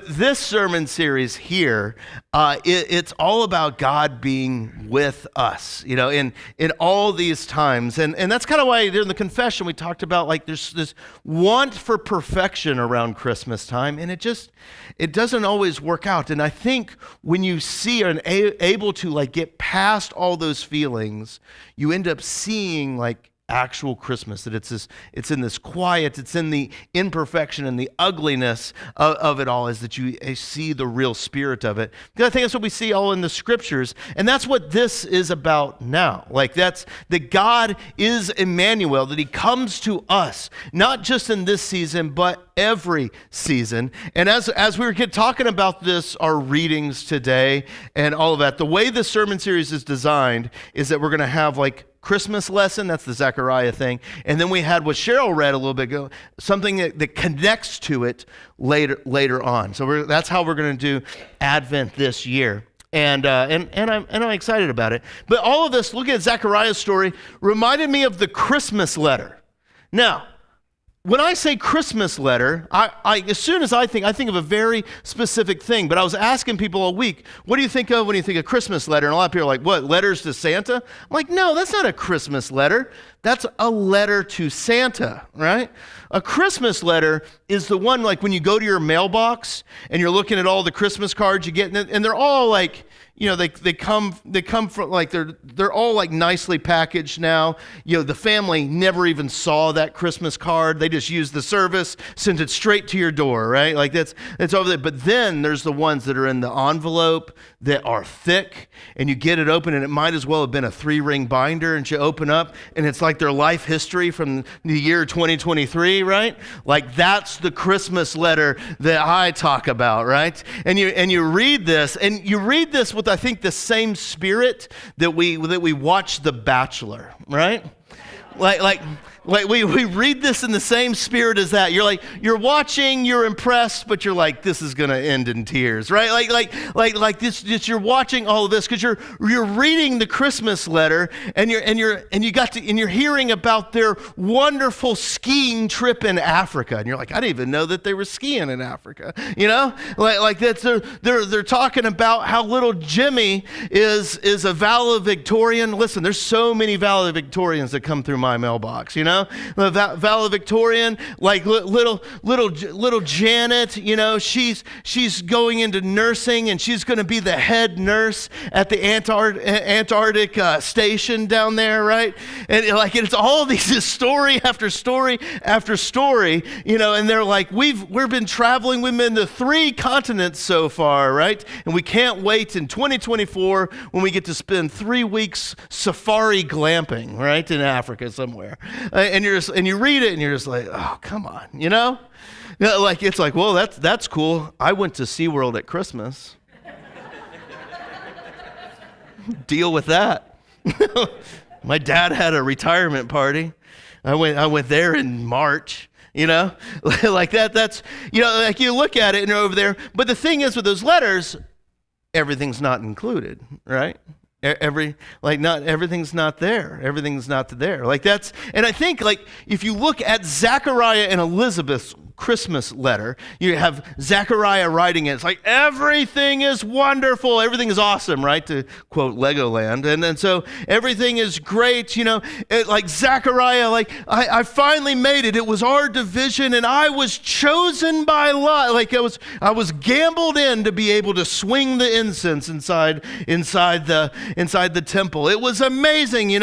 this sermon series here, it's all about God being with us, in all these times. And that's kind of why during the confession we talked about like there's this want for perfection around Christmas time, and it doesn't always work out. And I think when you see and able to like get past all those feelings, you end up seeing like actual Christmas, that it's in this quiet, it's in the imperfection and the ugliness of it all, is that you see the real spirit of it. Because I think that's what we see all in the scriptures, and that's what this is about now. Like that God is Emmanuel, that he comes to us, not just in this season, but every season. And as we were talking about this, our readings today and all of that, the way the sermon series is designed is that we're going to have like Christmas lesson, that's the Zecheriah thing, and then we had what Cheryl read a little bit ago, something that connects to it later on. So that's how we're going to do Advent this year, and I'm excited about it. But all of this, looking at Zechariah's story, reminded me of the Christmas letter. Now, when I say Christmas letter, I as soon as I think of a very specific thing. But I was asking people all week, what do you think of when you think of Christmas letter? And a lot of people are like, what, letters to Santa? I'm like, no, that's not a Christmas letter. That's a letter to Santa, right? A Christmas letter is the one like when you go to your mailbox and you're looking at all the Christmas cards you get, and they're all like, they come from like they're all like nicely packaged now. The family never even saw that Christmas card. They just used the service, sent it straight to your door, right? Like that's over there. But then there's the ones that are in the envelope that are thick, and you get it open, and it might as well have been a 3-ring binder, and you open up, and it's like their life history from the year 2023, right? Like that's the Christmas letter that I talk about, right? And you read this with, I think, the same spirit that we watch The Bachelor, right? Like we read this in the same spirit as that. You're watching, you're impressed, but you're like, this is gonna end in tears, right? Like this, just you're watching all of this because you're reading the Christmas letter, and you're hearing about their wonderful skiing trip in Africa, and you're like, I didn't even know that they were skiing in Africa, like that's they're talking about how little Jimmy is a valedictorian. Listen, there's so many valedictorians that come through my mailbox, the valedictorian, like little Janet, she's going into nursing, and she's going to be the head nurse at the Antarctic station down there, right? And it's all these story after story after story, and they're like, we've been traveling, we've been to 3 continents so far, right? And we can't wait in 2024 when we get to spend 3 weeks safari glamping, right, in Africa somewhere. And you read it, and you're just like, oh, come on, Like it's like, well, that's cool. I went to SeaWorld at Christmas. Deal with that. My dad had a retirement party. I went there in March. Like that's like you look at it and you're over there. But the thing is with those letters, everything's not included, right? Not everything's not there. Everything's not there. Like that's, and I think like if you look at Zechariah and Elizabeth's Christmas letter, you have Zechariah writing it. It's like everything is wonderful, everything is awesome, right? To quote Legoland, and then so everything is great. Like Zechariah, like I finally made it. It was our division, and I was chosen by lot. Like I was gambled in to be able to swing the incense inside the temple. It was amazing,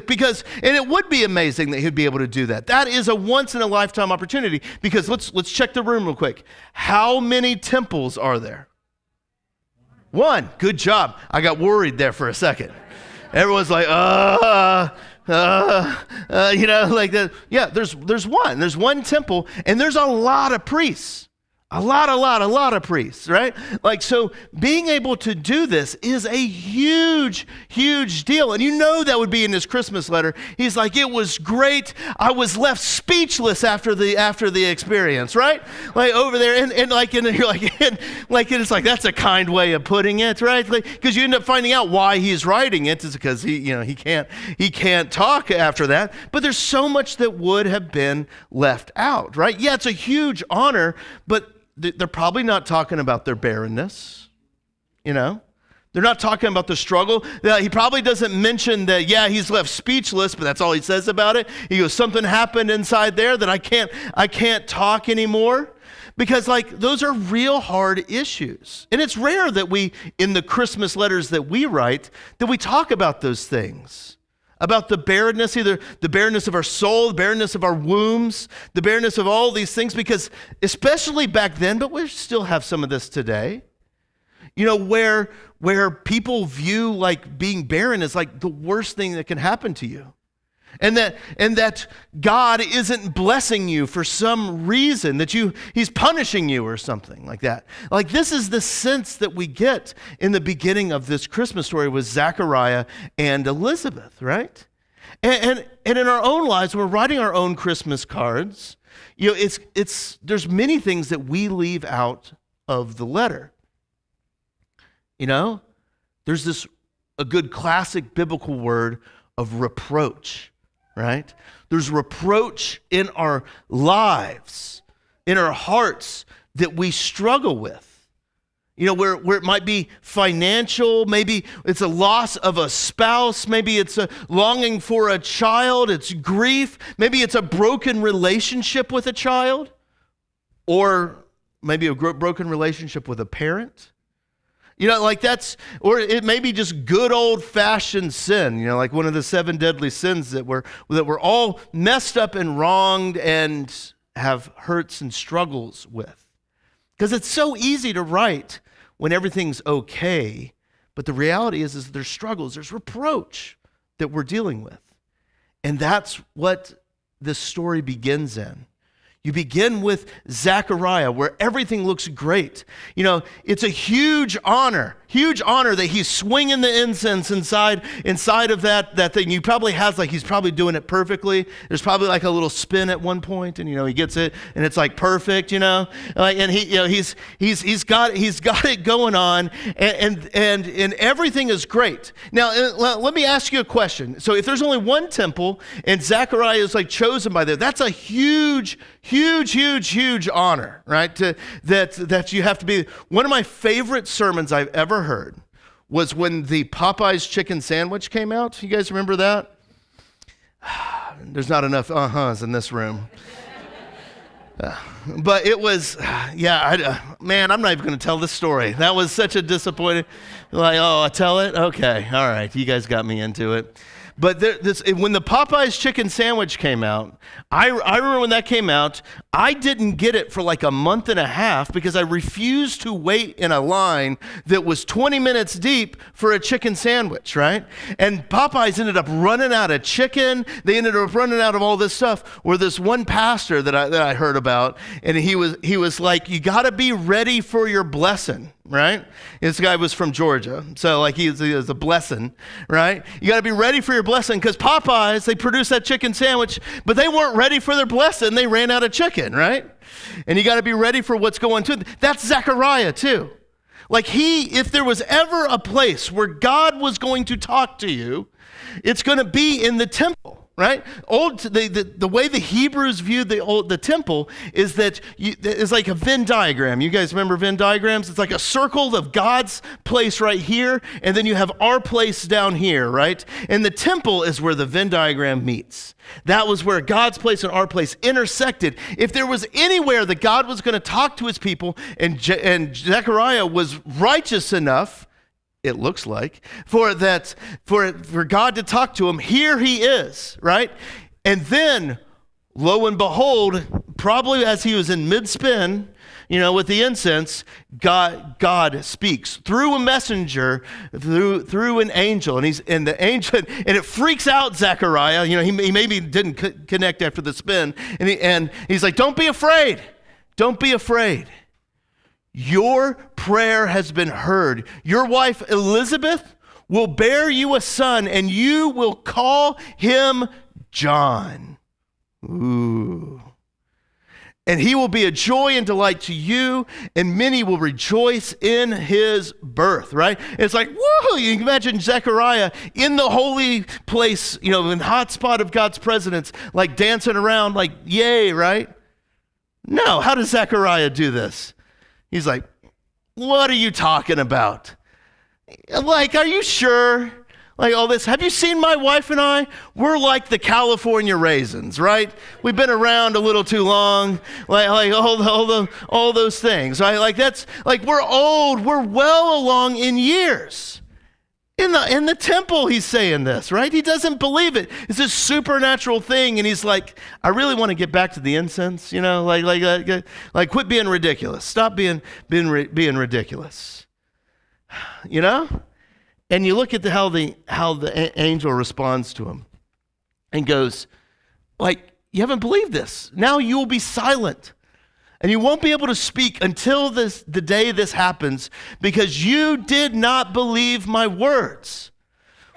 because it would be amazing that he'd be able to do that. That is a once in a lifetime opportunity, because let's check the room real quick. How many temples are there? 1. Good job. I got worried there for a second. Everyone's like, like that. Yeah, there's one. There's 1 temple, and there's a lot of priests. A lot of priests, right? Like, so being able to do this is a huge, huge deal. And that would be in his Christmas letter. He's like, it was great. I was left speechless after the experience, right? Like over there, and you're like, and it's like, that's a kind way of putting it, right? Like, because you end up finding out why he's writing it is because he can't talk after that. But there's so much that would have been left out, right? Yeah, it's a huge honor, but they're probably not talking about their barrenness, you know? They're not talking about the struggle. He probably doesn't mention that, yeah, he's left speechless, but that's all he says about it. He goes, something happened inside there that I can't talk anymore. Because like those are real hard issues. And it's rare that we, in the Christmas letters that we write, that we talk about those things. About the barrenness, either the barrenness of our soul, the barrenness of our wombs, the barrenness of all these things, because especially back then, but we still have some of this today, you know, where people view like being barren as like the worst thing that can happen to you. And that God isn't blessing you for some reason, that he's punishing you or something like that. Like this is the sense that we get in the beginning of this Christmas story with Zecheriah and Elizabeth, right? And in our own lives, we're writing our own Christmas cards. You know, there's many things that we leave out of the letter. You know, there's a good classic biblical word of reproach. Right? There's reproach in our lives, in our hearts that we struggle with. You know, where it might be financial, maybe it's a loss of a spouse, maybe it's a longing for a child, it's grief, maybe it's a broken relationship with a child, or maybe a broken relationship with a parent. You know, like or it may be just good old-fashioned sin, you know, like one of the 7 deadly sins that we're all messed up and wronged and have hurts and struggles with. Because it's so easy to write when everything's okay, but the reality is there's struggles, there's reproach that we're dealing with. And that's what this story begins in. You begin with Zecheriah, where everything looks great. You know, it's a huge honor that he's swinging the incense inside of that thing. You probably has like, he's probably doing it perfectly. There's probably like a little spin at one point, and you know, he gets it, and it's like perfect, you know. And he's got it going on, and everything is great. Now, let me ask you a question. So if there's only one temple, and Zechariah is like chosen by there, that's a huge honor, right? That you have to be. One of my favorite sermons I've ever heard was when the Popeyes chicken sandwich came out. You guys remember that? There's not enough uh-huhs in this room. But it was, man, I'm not even going to tell this story. That was such a disappointing, like, oh, I tell it? Okay, all right, you guys got me into it. But when the Popeyes chicken sandwich came out, I remember when that came out, I didn't get it for like a month and a half because I refused to wait in a line that was 20 minutes deep for a chicken sandwich, right? And Popeyes ended up running out of chicken. They ended up running out of all this stuff. Where this one pastor that I heard about, and he was like, you got to be ready for your blessing. Right? This guy was from Georgia. So like he was a blessing, right? You got to be ready for your blessing because Popeyes, they produced that chicken sandwich, but they weren't ready for their blessing. They ran out of chicken, right? And you got to be ready for what's going to. That's Zecheriah too. Like if there was ever a place where God was going to talk to you, it's going to be in the temple. Right? The way the Hebrews viewed the temple is that it's like a Venn diagram. You guys remember Venn diagrams? It's like a circle of God's place right here, and then you have our place down here, right? And the temple is where the Venn diagram meets. That was where God's place and our place intersected. If there was anywhere that God was going to talk to his people, and Zechariah was righteous enough, it looks like, for God to talk to him, here he is, right? And then, lo and behold, probably as he was in mid-spin, you know, with the incense, God speaks through a messenger, through an angel, and the angel, and it freaks out Zechariah. You know, he maybe didn't connect after the spin, and he's like, "Don't be afraid, don't be afraid. Your prayer has been heard. Your wife Elizabeth will bear you a son, and you will call him John. Ooh. And he will be a joy and delight to you, and many will rejoice in his birth," right? It's like, whoa, you can imagine Zechariah in the holy place, you know, in the hot spot of God's presence, like dancing around, like, yay, right? No, how does Zechariah do this? He's like, what are you talking about? Like, are you sure? Like all this, have you seen my wife and I? We're like the California raisins, right? We've been around a little too long, like all those things, right? Like that's, like we're old, we're well along in years. In the temple, he's saying this, right? He doesn't believe it. It's this supernatural thing, and he's like, I really want to get back to the incense, like quit being ridiculous. Stop being ridiculous, And you look at how the angel responds to him, and goes, like, you haven't believed this. Now you will be silent. And you won't be able to speak until the day this happens, because you did not believe my words,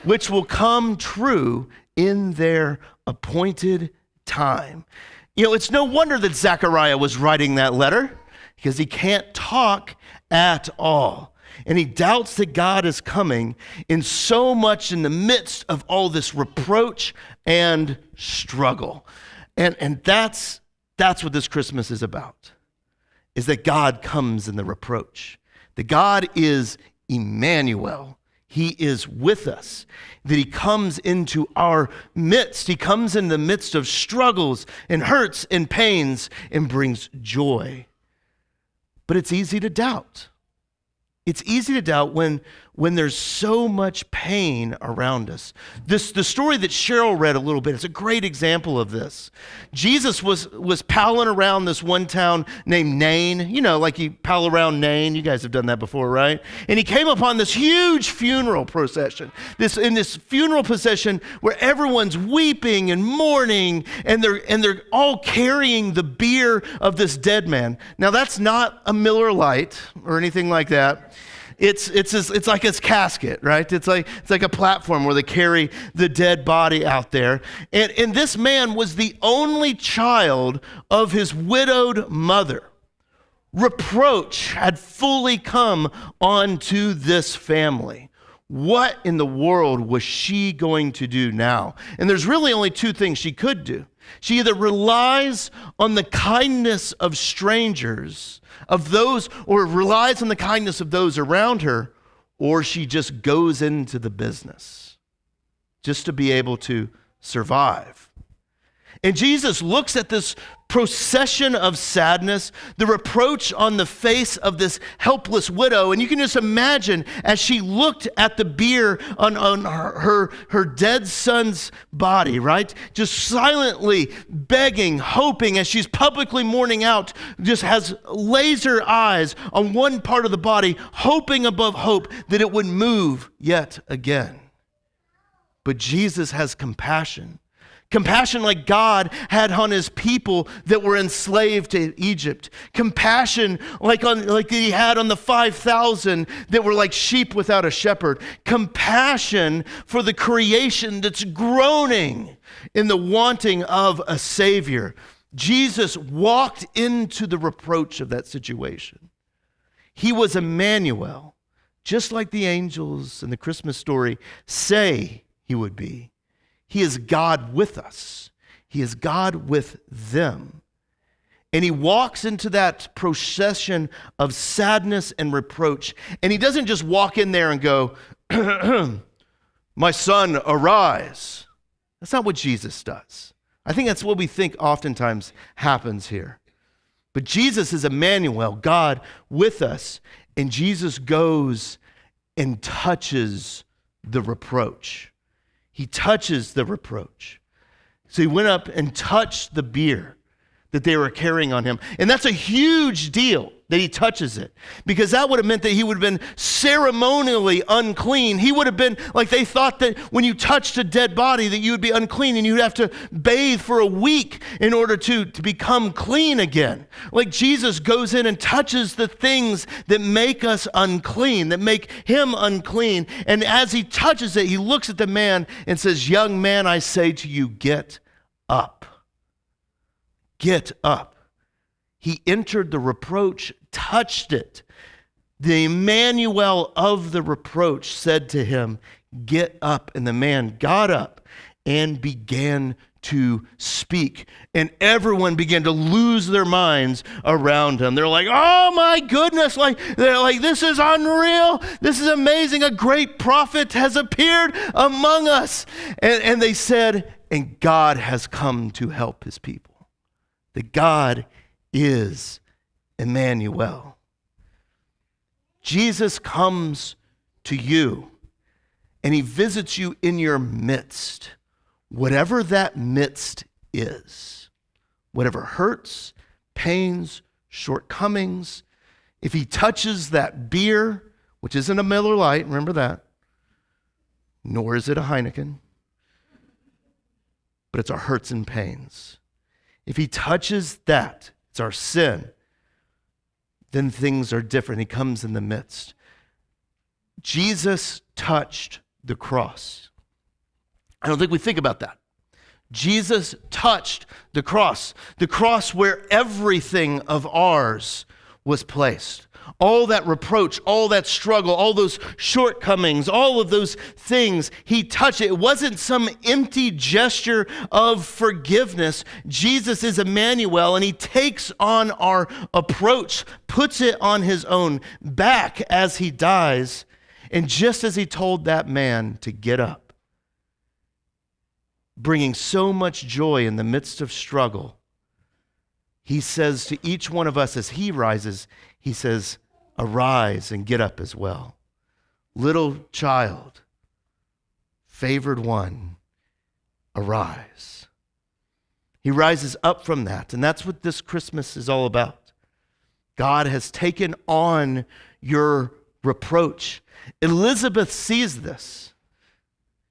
which will come true in their appointed time. It's no wonder that Zecheriah was writing that letter, because he can't talk at all. And he doubts that God is coming in so much in the midst of all this reproach and struggle. And that's what this Christmas is about, is that God comes in the reproach. That God is Emmanuel. He is with us. That he comes into our midst. He comes in the midst of struggles and hurts and pains and brings joy. But it's easy to doubt. It's easy to doubt when there's so much pain around us. The story that Cheryl read a little bit is a great example of this. Jesus was palling around this one town named Nain. Like you pal around Nain. You guys have done that before, right? And he came upon this huge funeral procession. In this funeral procession where everyone's weeping and mourning, and they're all carrying the bier of this dead man. Now that's not a Miller Lite or anything like that. It's like his casket, right? It's like a platform where they carry the dead body out there. And this man was the only child of his widowed mother. Reproach had fully come onto this family. What in the world was she going to do now? And there's really only two things she could do. She either relies on the kindness of strangers, of those, or relies on the kindness of those around her, or she just goes into the business just to be able to survive. And Jesus looks at this procession of sadness, the reproach on the face of this helpless widow, and you can just imagine as she looked at the bier on her dead son's body, right? Just silently begging, hoping, as she's publicly mourning out, just has laser eyes on one part of the body, hoping above hope that it would move yet again. But Jesus has compassion. Compassion like God had on his people that were enslaved to Egypt. Compassion like he had on the 5,000 that were like sheep without a shepherd. Compassion for the creation that's groaning in the wanting of a Savior. Jesus walked into the reproach of that situation. He was Emmanuel, just like the angels in the Christmas story say he would be. He is God with us. He is God with them. And he walks into that procession of sadness and reproach. And he doesn't just walk in there and go, my son, arise. That's not what Jesus does. I think that's what we think oftentimes happens here. But Jesus is Emmanuel, God with us. And Jesus goes and touches the reproach. He touches the reproach. So he went up and touched the bier that they were carrying on him. And that's a huge deal that he touches it, because that would have meant that he would have been ceremonially unclean. He would have been, like they thought that when you touched a dead body that you would be unclean and you'd have to bathe for a week in order to become clean again. Like Jesus goes in and touches the things that make us unclean, that make him unclean. And as he touches it, he looks at the man and says, young man, I say to you, get up. Get up. He entered the reproach, touched it. The Emmanuel of the reproach said to him, get up. And the man got up and began to speak. And everyone began to lose their minds around him. They're like, oh my goodness, they're like, this is unreal. This is amazing. A great prophet has appeared among us. And they said, and God has come to help his people. That God is Emmanuel. Jesus comes to you and he visits you in your midst. Whatever that midst is, whatever hurts, pains, shortcomings, if he touches that beer, which isn't a Miller Lite, remember that, nor is it a Heineken, but it's our hurts and pains. If he touches that, it's our sin, then things are different. He comes in the midst. Jesus touched the cross. I don't think we think about that. Jesus touched the cross where everything of ours was placed. All that reproach, all that struggle, all those shortcomings, all of those things, he touched it. It wasn't some empty gesture of forgiveness. Jesus is Emmanuel, and he takes on our approach, puts it on his own back as he dies. And just as he told that man to get up, bringing so much joy in the midst of struggle, he says to each one of us as he rises, he says, arise and get up as well. Little child, favored one, arise. He rises up from that, and that's what this Christmas is all about. God has taken on your reproach. Elizabeth sees this.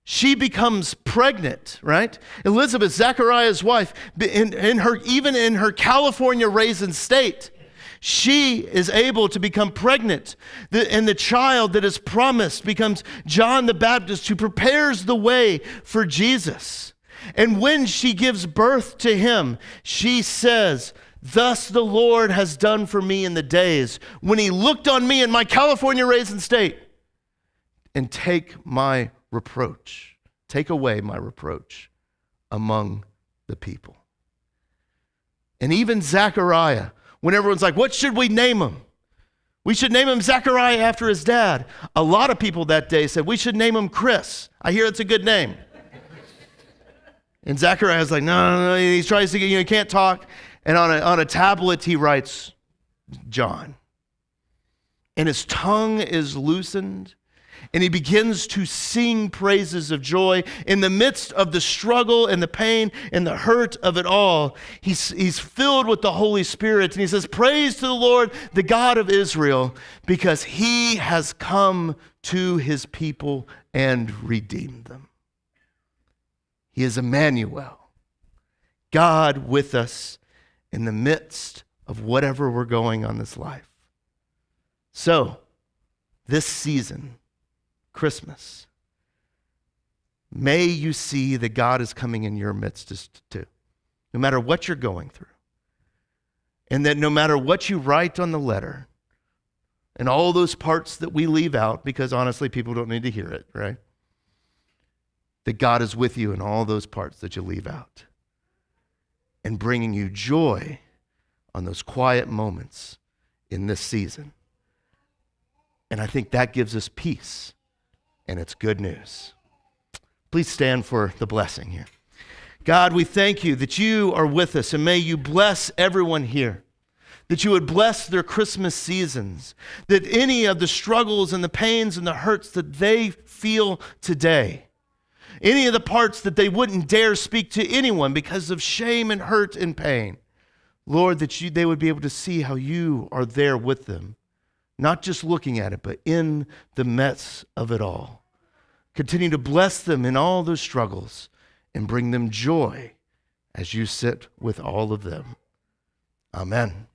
She becomes pregnant, right? Elizabeth, Zecheriah's wife, even in her California raisin state, she is able to become pregnant. And the child that is promised becomes John the Baptist, who prepares the way for Jesus. And when she gives birth to him, she says, thus the Lord has done for me in the days when he looked on me in my California raisin state and take my reproach. Take away my reproach among the people. And even Zechariah, when everyone's like, what should we name him? We should name him Zechariah after his dad. A lot of people that day said, we should name him Cris. I hear it's a good name. And Zechariah's like, no. He tries to get, he can't talk. And on a tablet, he writes, John. And his tongue is loosened. And he begins to sing praises of joy in the midst of the struggle and the pain and the hurt of it all. He's filled with the Holy Spirit, and he says, praise to the Lord, the God of Israel, because he has come to his people and redeemed them. He is Emmanuel, God with us in the midst of whatever we're going on this life. So, this season, Christmas, may you see that God is coming in your midst too, no matter what you're going through. And that no matter what you write on the letter, and all those parts that we leave out, because honestly, people don't need to hear it, right? That God is with you in all those parts that you leave out, and bringing you joy on those quiet moments in this season. And I think that gives us peace. And it's good news. Please stand for the blessing here. God, we thank you that you are with us, and may you bless everyone here, that you would bless their Christmas seasons, that any of the struggles and the pains and the hurts that they feel today, any of the parts that they wouldn't dare speak to anyone because of shame and hurt and pain, Lord, that they would be able to see how you are there with them. Not just looking at it, but in the mess of it all. Continue to bless them in all those struggles and bring them joy as you sit with all of them. Amen.